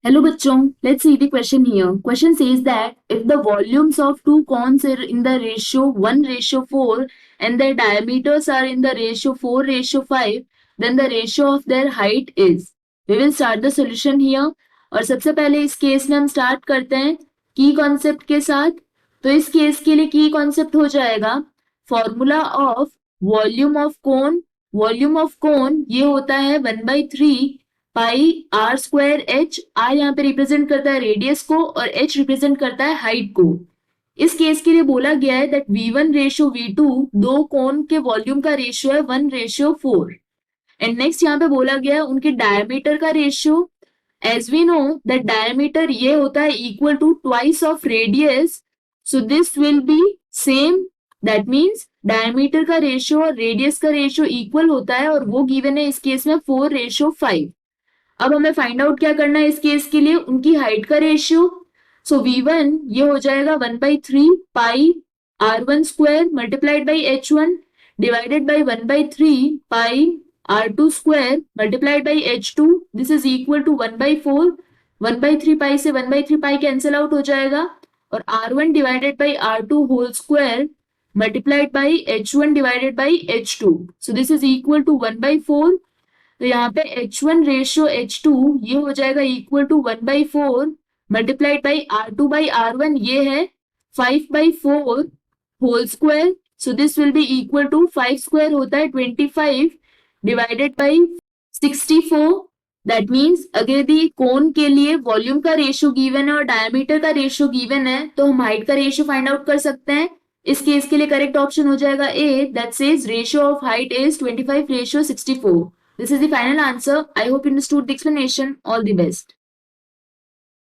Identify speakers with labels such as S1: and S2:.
S1: Hello bachchon, let's see the question here. Question says that if the volumes of two cones are in the ratio 1:4 and their diameters are in the ratio 4:5, then the ratio of their height is. We will start the solution here. और सबसे पहले इस case में हम start करते हैं की concept के साथ. तो इस केस के लिए की कॉन्सेप्ट हो जाएगा formula of volume of cone. Volume of cone ये होता है 1/3 पाई आर स्क्वायर एच. आर यहाँ पे रिप्रेजेंट करता है रेडियस को और एच रिप्रेजेंट करता है हाइट को. इस केस के लिए बोला गया है दैट V1:V2 दो कोन के वॉल्यूम का रेशियो है 1:4. एंड नेक्स्ट यहाँ पे बोला गया है उनके डायमीटर का ratio. As we know that diameter ये होता है equal to twice of radius, so this will be same. That means diameter का रेशियो और रेडियस का रेशियो इक्वल होता है और वो गिवन है इस केस में 4:5. अब हमें फाइंड आउट क्या करना है इस केस के लिए, उनकी हाइट का रेशियो. सो V1 ये हो जाएगा 1/3 pi R1 square multiplied by H1 divided by 1/3 pi R2 square multiplied by H2. This is equal to 1/4. 1/3 pi से 1/3 पाई कैंसिल आउट हो जाएगा और R1 divided by R2 whole square multiplied by H1 divided by H2. So this is equal to 1/4. तो यहाँ पे H1 ratio H2 ये हो जाएगा equal to 1/4 multiplied by R2/R1 ये है 5/4 whole square. So this will be equal to 5 square होता है 25 डिवाइडेड बाई 64. दैट मीन्स अगर दी कोन के लिए वॉल्यूम का रेशियो गिवन है और डायमीटर का रेशियो गिवन है तो हम हाइट का रेशियो फाइंड आउट कर सकते हैं. इस केस के लिए करेक्ट ऑप्शन हो जाएगा A, that says ratio of height is 25:64. This is the final answer. I hope you understood the explanation. All the best.